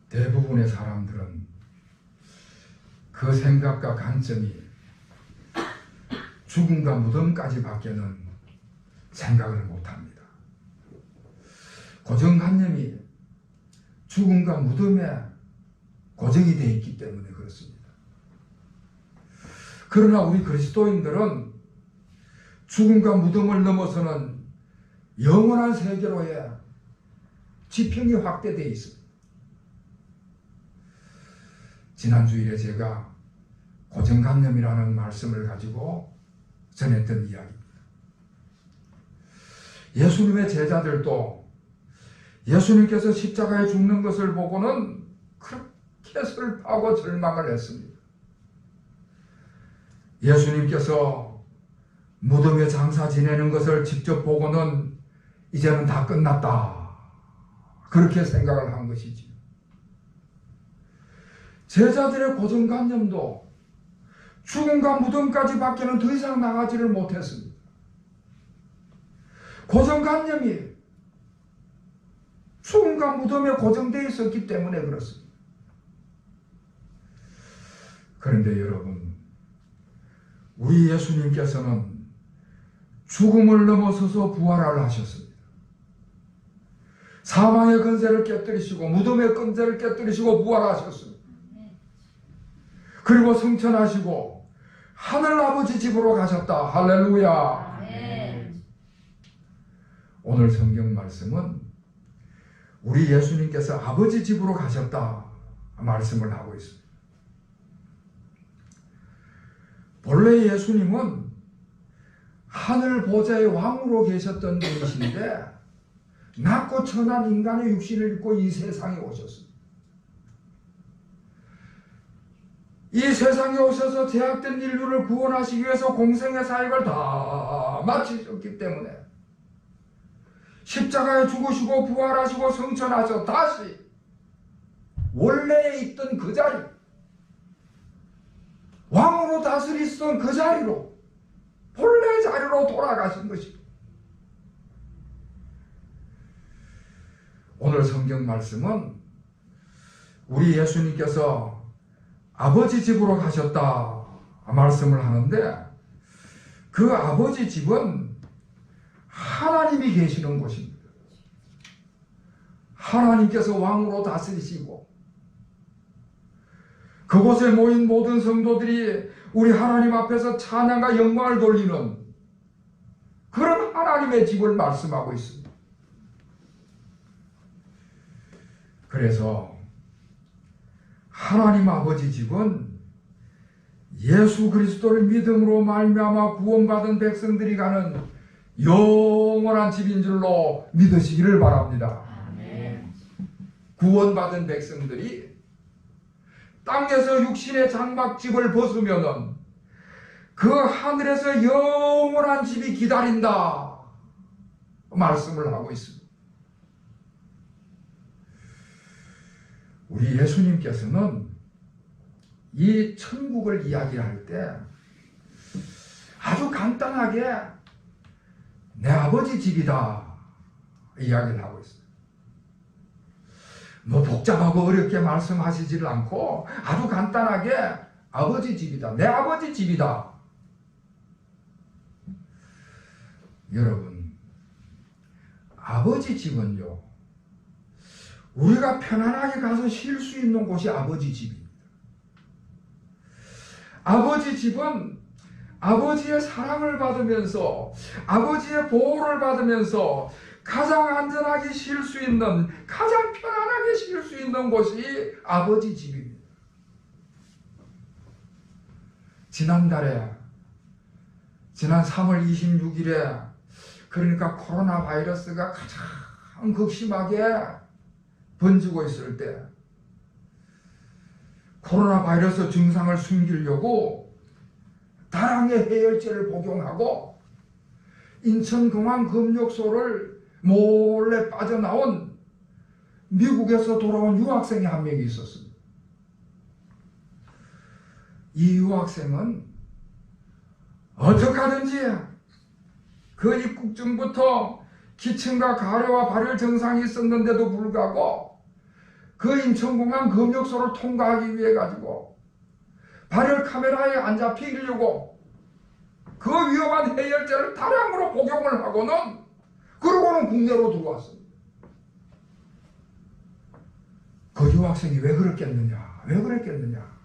대부분의 사람들은 그 생각과 관점이 죽음과 무덤까지 밖에는 생각을 못합니다. 고정관념이 죽음과 무덤에 고정이 되어 있기 때문에 그렇습니다. 그러나 우리 그리스도인들은 죽음과 무덤을 넘어서는 영원한 세계로의 지평이 확대되어 있습니다. 지난 주일에 제가 고정관념이라는 말씀을 가지고 전했던 이야기입니다. 예수님의 제자들도 예수님께서 십자가에 죽는 것을 보고는 그렇게 슬퍼하고 절망을 했습니다. 예수님께서 무덤에 장사 지내는 것을 직접 보고는 이제는 다 끝났다, 그렇게 생각을 한 것이지요. 제자들의 고정관념도 죽음과 무덤까지 밖에는 더 이상 나가지를 못했습니다. 고정관념이 죽음과 무덤에 고정되어 있었기 때문에 그렇습니다. 그런데 여러분, 우리 예수님께서는 죽음을 넘어서서 부활을 하셨습니다. 사망의 권세를 깨뜨리시고 무덤의 권세를 깨뜨리시고 부활하셨습니다. 그리고 승천하시고 하늘 아버지 집으로 가셨다. 할렐루야. 아멘. 오늘 성경 말씀은 우리 예수님께서 아버지 집으로 가셨다 말씀을 하고 있습니다. 본래 예수님은 하늘 보좌의 왕으로 계셨던 분이신데 낮고 천한 인간의 육신을 입고 이 세상에 오셨습니다. 이 세상에 오셔서 제약된 인류를 구원하시기 위해서 공생의 사역을 다 마치셨기 때문에 십자가에 죽으시고 부활하시고 승천하셔 다시 원래에 있던 그 자리, 왕으로 다스리시던 그 자리로, 본래 자리로 돌아가신 것입니다. 오늘 성경 말씀은 우리 예수님께서 아버지 집으로 가셨다 말씀을 하는데, 그 아버지 집은 하나님이 계시는 곳입니다. 하나님께서 왕으로 다스리시고 그곳에 모인 모든 성도들이 우리 하나님 앞에서 찬양과 영광을 돌리는 그런 하나님의 집을 말씀하고 있습니다. 그래서 하나님 아버지 집은 예수 그리스도를 믿음으로 말미암아 구원받은 백성들이 가는 영원한 집인 줄로 믿으시기를 바랍니다. 아멘. 구원받은 백성들이 땅에서 육신의 장막집을 벗으면은 그 하늘에서 영원한 집이 기다린다 말씀을 하고 있습니다. 우리 예수님께서는 이 천국을 이야기할 때 아주 간단하게 내 아버지 집이다 이야기를 하고 있어요. 뭐 복잡하고 어렵게 말씀하시지를 않고 아주 간단하게 아버지 집이다, 내 아버지 집이다. 여러분, 아버지 집은요, 우리가 편안하게 가서 쉴 수 있는 곳이 아버지 집입니다. 아버지 집은 아버지의 사랑을 받으면서 아버지의 보호를 받으면서 가장 안전하게 쉴 수 있는, 가장 편안하게 쉴 수 있는 곳이 아버지 집입니다. 지난 3월 26일에 그러니까 코로나 바이러스가 가장 극심하게 번지고 있을 때 코로나 바이러스 증상을 숨기려고 다량의 해열제를 복용하고 인천공항 검역소를 몰래 빠져나온 미국에서 돌아온 유학생이 한 명이 있었습니다. 이 유학생은 어떻게 하든지 그 입국 전부터 기침과 가래와 발열 증상이 있었는데도 불구하고 그 인천공항 검역소를 통과하기 위해 가지고 발열 카메라에 안 잡히려고 그 위험한 해열제를 다량으로 복용을 하고는 그러고는 국내로 들어왔습니다. 그 유학생이 왜 그랬겠느냐? 왜 그랬겠느냐?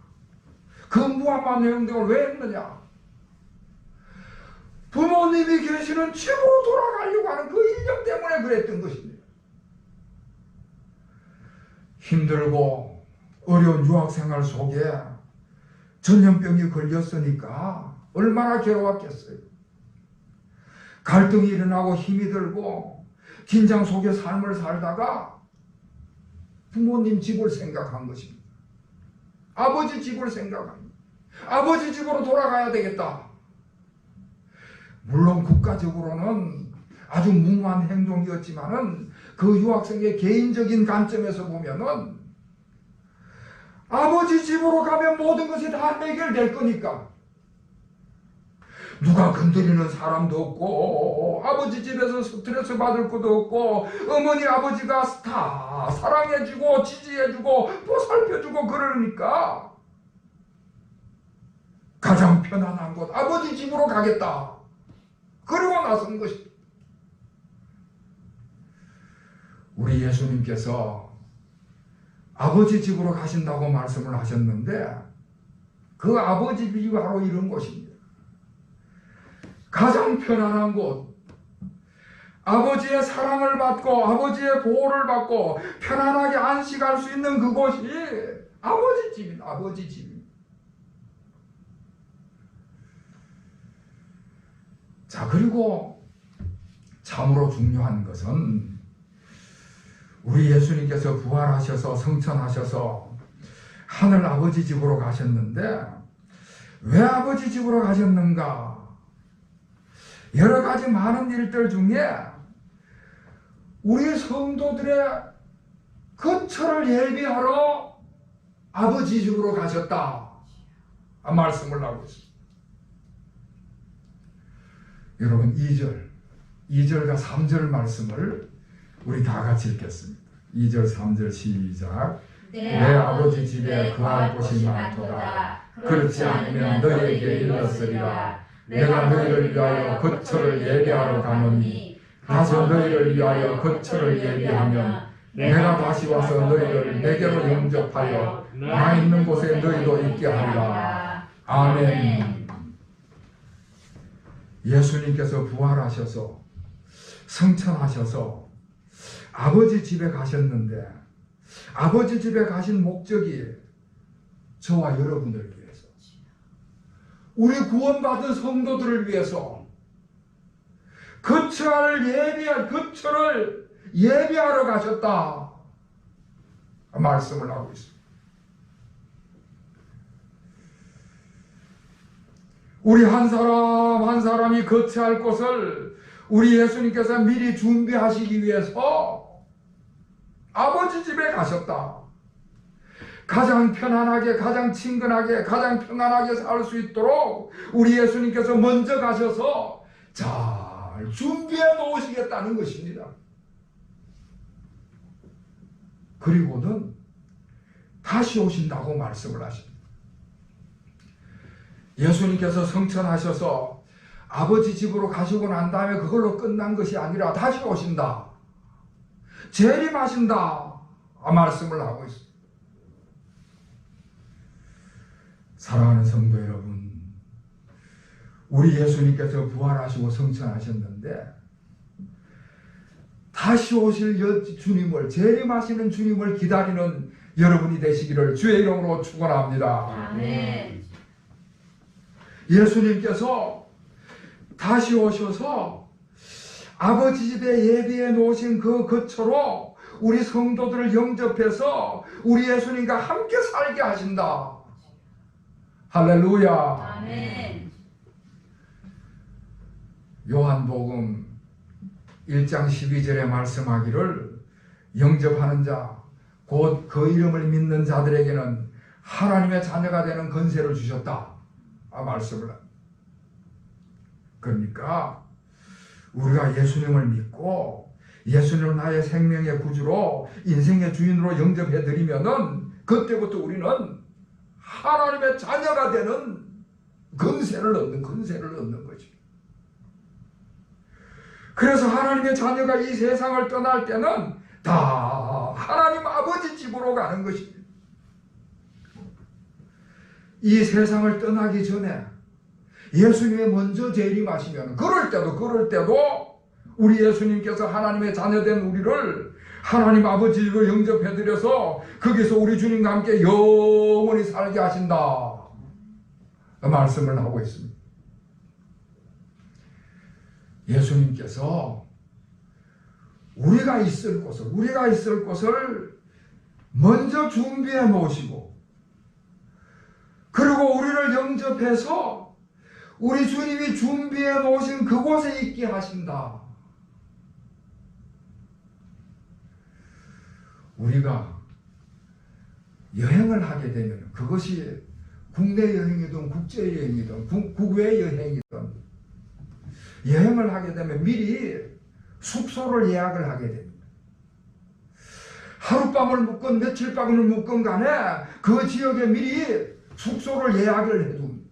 그 무함한 행동을 왜 했느냐? 부모님이 계시는 집으로 돌아가려고 하는 그 일념 때문에 그랬던 것입니다. 힘들고 어려운 유학생활 속에 전염병이 걸렸으니까 얼마나 괴로웠겠어요. 갈등이 일어나고 힘이 들고 긴장 속에 삶을 살다가 부모님 집을 생각한 것입니다. 아버지 집을 생각합니다. 아버지 집으로 돌아가야 되겠다. 물론 국가적으로는 아주 무모한 행동이었지만은 그 유학생의 개인적인 관점에서 보면은 아버지 집으로 가면 모든 것이 다 해결될 거니까 누가 건드리는 사람도 없고 아버지 집에서 스트레스 받을 것도 없고 어머니 아버지가 다 사랑해주고 지지해주고 보살펴주고 그러니까 가장 편안한 곳 아버지 집으로 가겠다. 그러고 나선 것입니다. 우리 예수님께서 아버지 집으로 가신다고 말씀을 하셨는데 그 아버지 집이 바로 이런 곳입니다. 가장 편안한 곳, 아버지의 사랑을 받고 아버지의 보호를 받고 편안하게 안식할 수 있는 그곳이 아버지 집입니다. 아버지 집입니다. 자, 그리고 참으로 중요한 것은 우리 예수님께서 부활하셔서 성천하셔서 하늘 아버지 집으로 가셨는데 왜 아버지 집으로 가셨는가? 여러 가지 많은 일들 중에 우리 성도들의 거처를 예비하러 아버지 집으로 가셨다 말씀을 하고 있습니다. 여러분 2절과 3절 말씀을 우리 다 같이 읽겠습니다. 2절 3절 시작. 내 아버지 집에 거할 곳이 많도다. 그렇지 않으면 너희에게 일렀으리라. 내가 너희를 위하여 거처를 예비하러 가노니 가서 너희를 위하여 거처를 예비하면 내가 다시 와서 너희를 내게로 영접하여 나 있는 곳에 너희도 있게 하리라. 아멘. 예수님께서 부활하셔서 성천하셔서 아버지 집에 가셨는데 아버지 집에 가신 목적이 저와 여러분을 위해서 우리 구원받은 성도들을 위해서 거처를 예비하러 가셨다 말씀을 하고 있습니다. 우리 한 사람 한 사람이 거처할 곳을 우리 예수님께서 미리 준비하시기 위해서 아버지 집에 가셨다. 가장 편안하게, 가장 친근하게, 가장 평안하게 살 수 있도록 우리 예수님께서 먼저 가셔서 잘 준비해 놓으시겠다는 것입니다. 그리고는 다시 오신다고 말씀을 하십니다. 예수님께서 성천하셔서 아버지 집으로 가시고 난 다음에 그걸로 끝난 것이 아니라 다시 오신다. 재림하신다. 말씀을 하고 있습니다. 사랑하는 성도 여러분, 우리 예수님께서 부활하시고 성천하셨는데 다시 오실 주님을, 재림하시는 주님을 기다리는 여러분이 되시기를 주의 이름으로 축원합니다. 아멘. 예수님께서 다시 오셔서 아버지 집에 예비해 놓으신 그 거처로 우리 성도들을 영접해서 우리 예수님과 함께 살게 하신다. 할렐루야. 아멘. 요한복음 1장 12절에 말씀하기를 영접하는 자, 곧 그 이름을 믿는 자들에게는 하나님의 자녀가 되는 권세를 주셨다. 말씀을 합니다. 그러니까 우리가 예수님을 믿고 예수님을 나의 생명의 구주로 인생의 주인으로 영접해 드리면은 그때부터 우리는 하나님의 자녀가 되는 권세를 얻는 거죠. 그래서 하나님의 자녀가 이 세상을 떠날 때는 다 하나님 아버지 집으로 가는 것입니다. 이 세상을 떠나기 전에 예수님이 먼저 재림하시면 그럴 때도 우리 예수님께서 하나님의 자녀된 우리를 하나님 아버지로 영접해드려서 거기서 우리 주님과 함께 영원히 살게 하신다 말씀을 하고 있습니다. 예수님께서 우리가 있을 곳을 먼저 준비해 놓으시고 그리고 우리를 영접해서 우리 주님이 준비해 놓으신 그곳에 있게 하신다. 우리가 여행을 하게 되면 그것이 국내 여행이든 국제 여행이든 국외 여행이든 여행을 하게 되면 미리 숙소를 예약을 하게 됩니다. 하룻밤을 묵건 며칠 밤을 묵건 간에 그 지역에 미리 숙소를 예약을 해둡니다.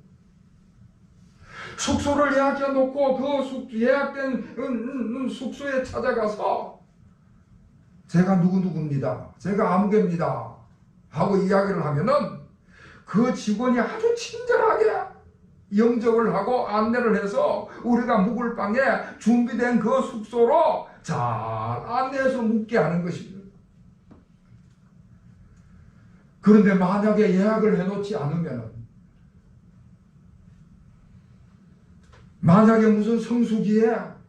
숙소를 예약해 놓고 그 예약된 숙소에 찾아가서 제가 누구누구입니다. 제가 아무개입니다. 하고 이야기를 하면은 그 직원이 아주 친절하게 영접을 하고 안내를 해서 우리가 묵을 방에 준비된 그 숙소로 잘 안내해서 묵게 하는 것입니다. 그런데 만약에 예약을 해놓지 않으면 만약에 무슨 성수기에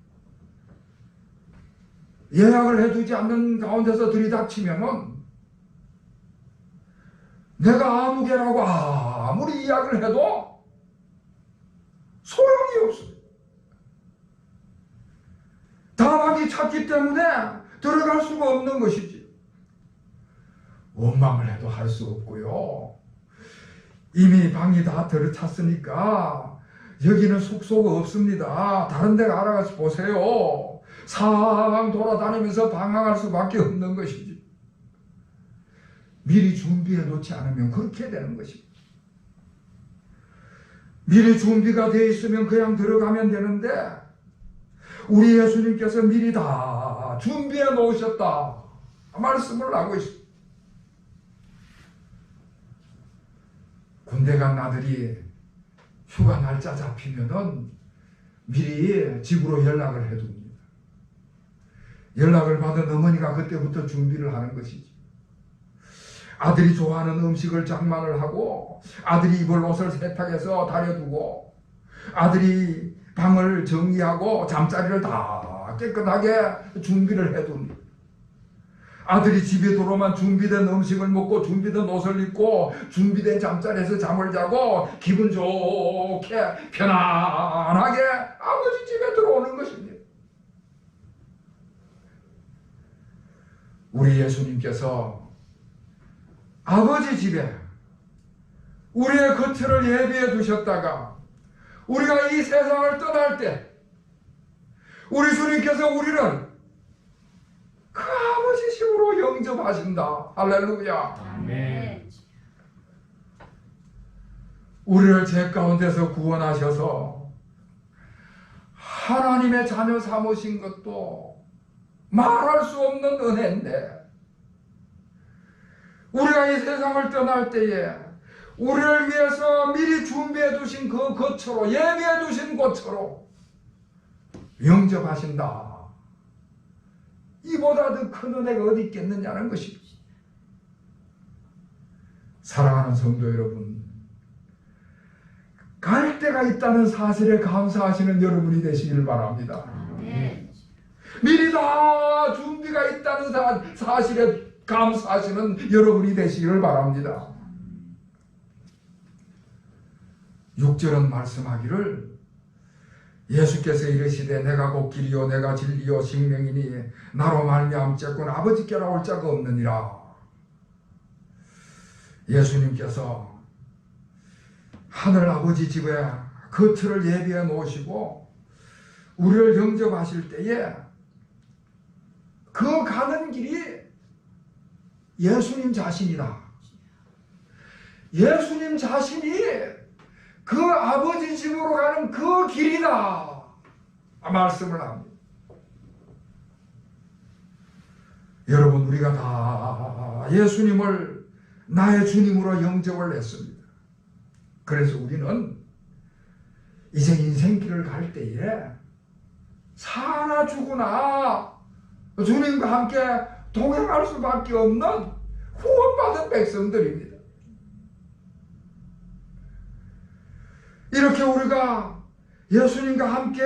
예약을 해두지 않는 가운데서 들이닥치면은 내가 아무개라고 아무리 이야기를 해도 소용이 없어요. 다방이 찼기 때문에 들어갈 수가 없는 것이지. 원망을 해도 할 수 없고요. 이미 방이 다 들어찼으니까 여기는 숙소가 없습니다. 다른 데 알아가서 보세요. 사방 돌아다니면서 방황할 수밖에 없는 것이지. 미리 준비해 놓지 않으면 그렇게 되는 것입니다. 미리 준비가 되어 있으면 그냥 들어가면 되는데 우리 예수님께서 미리 다 준비해 놓으셨다 말씀을 하고 있습니다. 군대 간 아들이 휴가 날짜 잡히면은 미리 집으로 연락을 해둡니다. 연락을 받은 어머니가 그때부터 준비를 하는 것이지. 아들이 좋아하는 음식을 장만을 하고 아들이 입을 옷을 세탁해서 다려두고 아들이 방을 정리하고 잠자리를 다 깨끗하게 준비를 해둡니다. 아들이 집에 들어오면 준비된 음식을 먹고 준비된 옷을 입고 준비된 잠자리에서 잠을 자고 기분 좋게 편안하게 아버지 집에 들어오는 것입니다. 우리 예수님께서 아버지 집에 우리의 거처를 예비해 두셨다가 우리가 이 세상을 떠날 때 우리 주님께서 우리를 그 아버지 집으로 영접하신다. 할렐루야. 아멘. 우리를 죄 가운데서 구원하셔서 하나님의 자녀 삼으신 것도 말할 수 없는 은혜인데 우리가 이 세상을 떠날 때에 우리를 위해서 미리 준비해 두신 그 거처로 예비해 두신 곳으로 영접하신다. 이보다 더 큰 은혜가 어디 있겠느냐는 것입니다. 사랑하는 성도 여러분, 갈 데가 있다는 사실에 감사하시는 여러분이 되시기를 바랍니다. 아멘. 미리 다 준비가 있다는 사실에 감사하시는 여러분이 되시기를 바랍니다. 6절은 말씀하기를 예수께서 이르시되 내가 곧 길이요 내가 진리요 생명이니 나로 말미암자꾼 아버지께로 올 자가 없느니라. 예수님께서 하늘 아버지 집에 거처를 예비해 놓으시고 우리를 영접하실 때에 그 가는 길이 예수님 자신이다. 예수님 자신이 그 아버지 집으로 가는 그 길이다 말씀을 합니다. 여러분, 우리가 다 예수님을 나의 주님으로 영접을 했습니다. 그래서 우리는 이제 인생길을 갈 때에 사나 죽으나 주님과 함께 동행할 수밖에 없는 후원받은 백성들입니다. 이렇게 우리가 예수님과 함께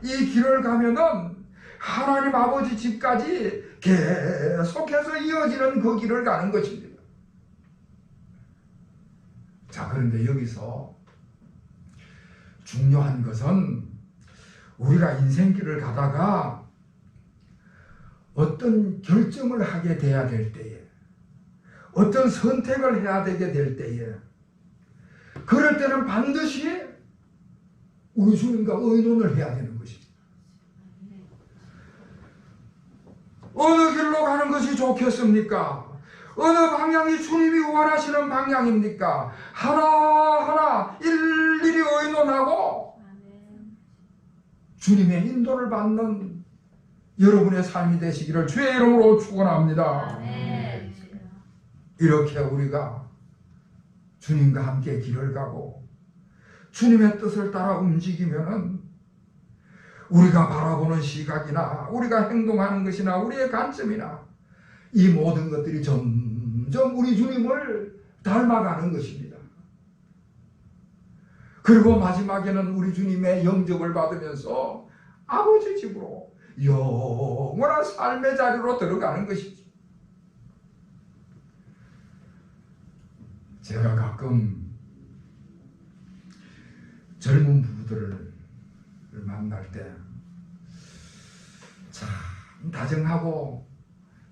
이 길을 가면은 하나님 아버지 집까지 계속해서 이어지는 그 길을 가는 것입니다. 자, 그런데 여기서 중요한 것은 우리가 인생길을 가다가 어떤 결정을 하게 돼야 될 때에, 어떤 선택을 해야 되게 될 때에, 그럴 때는 반드시 우리 주님과 의논을 해야 되는 것입니다. 어느 길로 가는 것이 좋겠습니까? 어느 방향이 주님이 원하시는 방향입니까? 하나하나 일일이 의논하고 주님의 인도를 받는 여러분의 삶이 되시기를 주의 이름으로 축원합니다. 이렇게 우리가 주님과 함께 길을 가고 주님의 뜻을 따라 움직이면은 우리가 바라보는 시각이나 우리가 행동하는 것이나 우리의 관점이나 이 모든 것들이 점점 우리 주님을 닮아가는 것입니다. 그리고 마지막에는 우리 주님의 영접을 받으면서 아버지 집으로 영원한 삶의 자리로 들어가는 것이죠. 제가 가끔 젊은 부부들을 만날 때 참 다정하고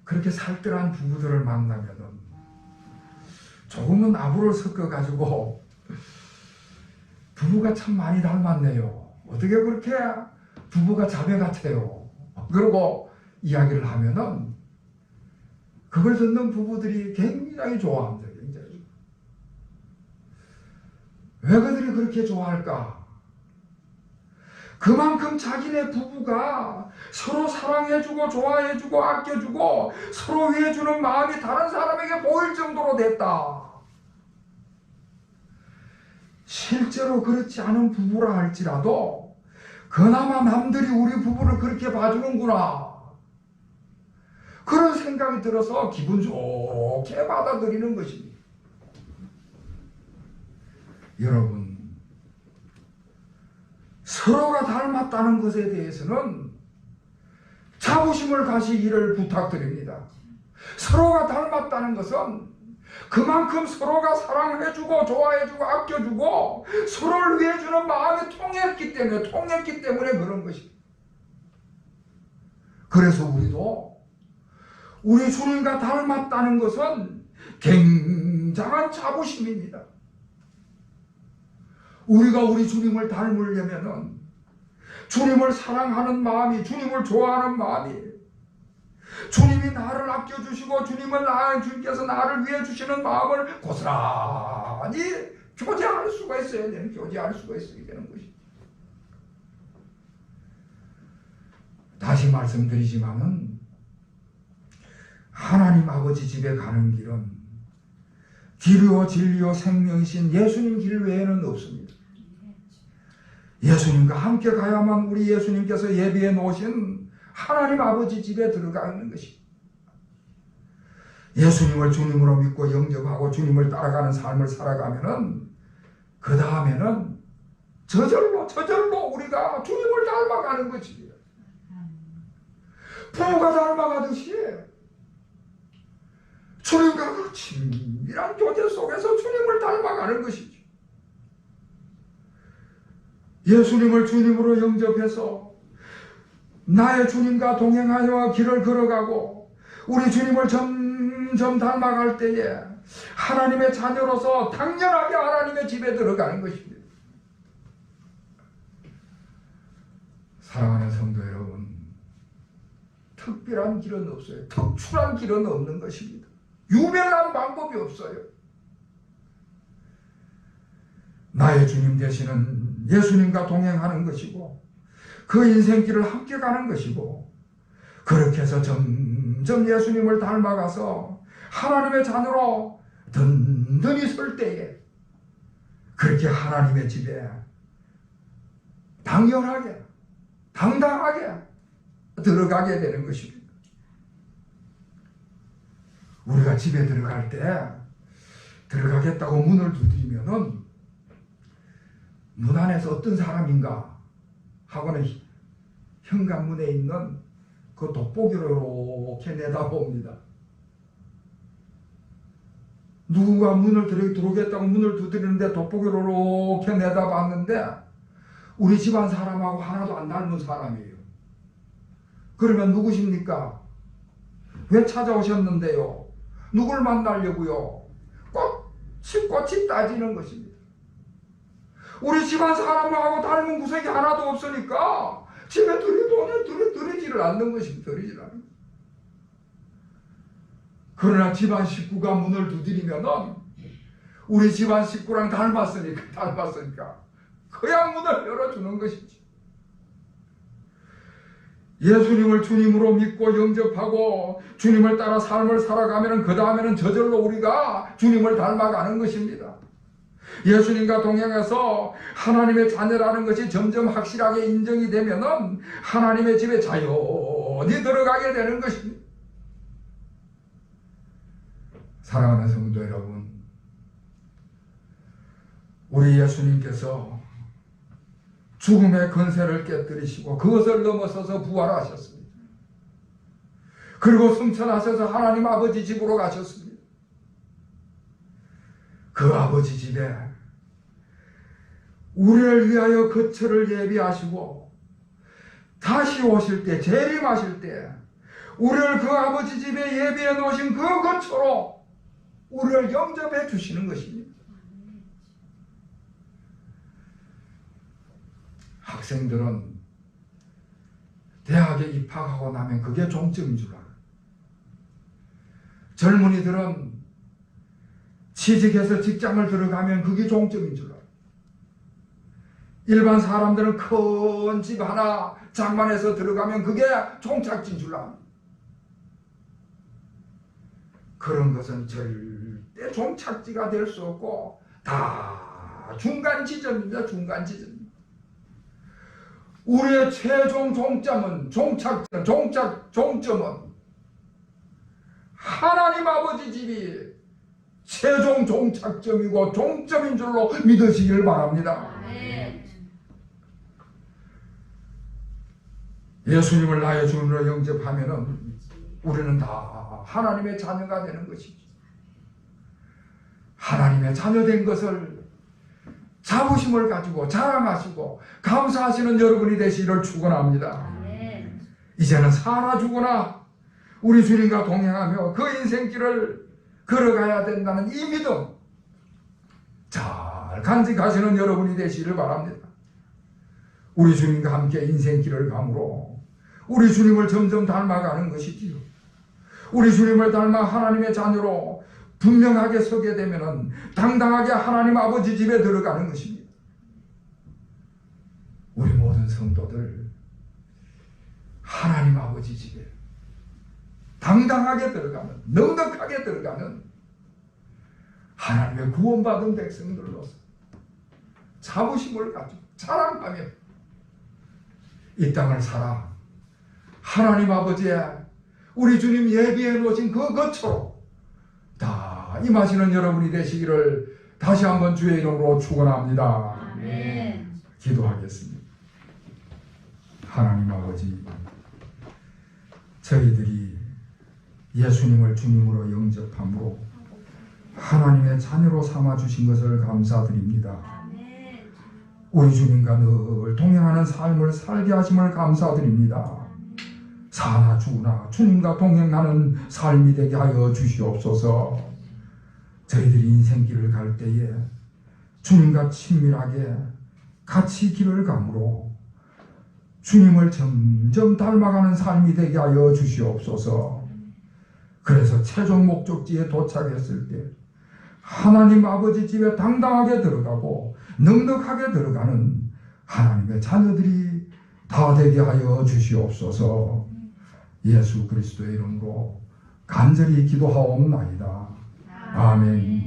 그렇게 살뜰한 부부들을 만나면은 조금은 아부를 섞어가지고 부부가 참 많이 닮았네요. 어떻게 그렇게 부부가 자매 같아요. 그러고 이야기를 하면은 그걸 듣는 부부들이 굉장히 좋아합니다. 굉장히. 왜 그들이 그렇게 좋아할까? 그만큼 자기네 부부가 서로 사랑해주고 좋아해주고 아껴주고 서로 위해주는 마음이 다른 사람에게 보일 정도로 됐다. 실제로 그렇지 않은 부부라 할지라도 그나마 남들이 우리 부부를 그렇게 봐주는구나, 그런 생각이 들어서 기분 좋게 받아들이는 것입니다. 여러분, 서로가 닮았다는 것에 대해서는 자부심을 가지기를 부탁드립니다. 서로가 닮았다는 것은 그만큼 서로가 사랑해주고 좋아해주고 아껴주고 서로를 위해주는 마음이 통했기 때문에 그런 것입니다. 그래서 우리도 우리 주님과 닮았다는 것은 굉장한 자부심입니다. 우리가 우리 주님을 닮으려면은 주님을 사랑하는 마음이, 주님을 좋아하는 마음이, 주님이 나를 아껴주시고 주님께서 나를 위해 주시는 마음을 고스란히 교제할 수가 있어야 되는, 교제할 수가 있어야 되는 것입니다. 다시 말씀드리지만은 하나님 아버지 집에 가는 길은 길이요 진리요 생명이신 예수님 길 외에는 없습니다. 예수님과 함께 가야만 우리 예수님께서 예비해 놓으신 하나님 아버지 집에 들어가는 것입니다. 예수님을 주님으로 믿고 영접하고 주님을 따라가는 삶을 살아가면은 그 다음에는 저절로 우리가 주님을 닮아가는 것입니다. 부모가 닮아가듯이 주님과 그 친밀한 교제 속에서 주님을 닮아가는 것이죠. 예수님을 주님으로 영접해서 나의 주님과 동행하여 길을 걸어가고 우리 주님을 점점 닮아갈 때에 하나님의 자녀로서 당연하게 하나님의 집에 들어가는 것입니다. 사랑하는 성도 여러분, 특별한 길은 없어요. 특출한 길은 없는 것입니다. 유명한 방법이 없어요. 나의 주님 되시는 예수님과 동행하는 것이고 그 인생길을 함께 가는 것이고 그렇게 해서 점점 예수님을 닮아가서 하나님의 자녀로 든든히 설 때에 그렇게 하나님의 집에 당연하게 당당하게 들어가게 되는 것입니다. 우리가 집에 들어갈 때 들어가겠다고 문을 두드리면은 문 안에서 어떤 사람인가 하고는 현관문에 있는 그 돋보기를 이렇게 내다봅니다. 누군가 문을 들어오겠다고 문을 두드리는데 돋보기를 이렇게 내다봤는데 우리 집안 사람하고 하나도 안 닮은 사람이에요. 그러면 누구십니까? 왜 찾아오셨는데요? 누굴 만나려고요? 꽃이 따지는 것입니다. 우리 집안 사람하고 닮은 구석이 하나도 없으니까 집에 들이지를 않는 것입니다. 들이질 않는 것입니다. 그러나 집안 식구가 문을 두드리면은 우리 집안 식구랑 닮았으니까 그냥 문을 열어주는 것이지. 예수님을 주님으로 믿고 영접하고 주님을 따라 삶을 살아가면 그 다음에는 저절로 우리가 주님을 닮아가는 것입니다. 예수님과 동행해서 하나님의 자녀라는 것이 점점 확실하게 인정이 되면은 하나님의 집에 자연히 들어가게 되는 것입니다. 사랑하는 성도 여러분, 우리 예수님께서 죽음의 권세를 깨뜨리시고 그것을 넘어서서 부활하셨습니다. 그리고 승천하셔서 하나님 아버지 집으로 가셨습니다. 그 아버지 집에 우리를 위하여 거처를 예비하시고 다시 오실 때 재림하실 때 우리를 그 아버지 집에 예비해 놓으신 그 거처로 우리를 영접해 주시는 것입니다. 학생들은 대학에 입학하고 나면 그게 종점인 줄 알아요. 젊은이들은 취직해서 직장을 들어가면 그게 종점인 줄 알아요. 일반 사람들은 큰 집 하나 장만해서 들어가면 그게 종착지인 줄 압니다. 그런 것은 절대 종착지가 될 수 없고 다 중간 지점입니다. 중간 지점. 우리의 최종 종점은 종점은 하나님 아버지 집이 최종 종착점이고 종점인 줄로 믿으시길 바랍니다. 아멘. 예수님을 나의 주님으로 영접하면은 우리는 다 하나님의 자녀가 되는 것이죠. 하나님의 자녀된 것을 자부심을 가지고 자랑하시고 감사하시는 여러분이 되시기를 축원합니다. 아멘. 이제는 살아 죽으나 우리 주님과 동행하며 그 인생길을 걸어가야 된다는 이 믿음 잘 간직하시는 여러분이 되시기를 바랍니다. 우리 주님과 함께 인생길을 감으로 우리 주님을 점점 닮아가는 것이지요. 우리 주님을 닮아 하나님의 자녀로 분명하게 서게 되면 당당하게 하나님 아버지 집에 들어가는 것입니다. 우리 모든 성도들 하나님 아버지 집에 당당하게 들어가는, 넉넉하게 들어가는 하나님의 구원받은 백성들로서 자부심을 가지고 자랑하며 이 땅을 살아 하나님 아버지의 우리 주님 예비해 놓으신 그 거처로 다 임하시는 여러분이 되시기를 다시 한번 주의 이름으로 축원합니다. 아멘. 기도하겠습니다. 하나님 아버지, 저희들이 예수님을 주님으로 영접함으로 하나님의 자녀로 삼아주신 것을 감사드립니다. 아멘. 우리 주님과 늘 동행하는 삶을 살게 하심을 감사드립니다. 사나 죽으나 주님과 동행하는 삶이 되게 하여 주시옵소서. 저희들이 인생길을 갈 때에 주님과 친밀하게 같이 길을 감으로 주님을 점점 닮아가는 삶이 되게 하여 주시옵소서. 그래서 최종 목적지에 도착했을 때 하나님 아버지 집에 당당하게 들어가고 넉넉하게 들어가는 하나님의 자녀들이 다 되게 하여 주시옵소서. 예수 그리스도의 이름으로 간절히 기도하옵나이다. 아멘.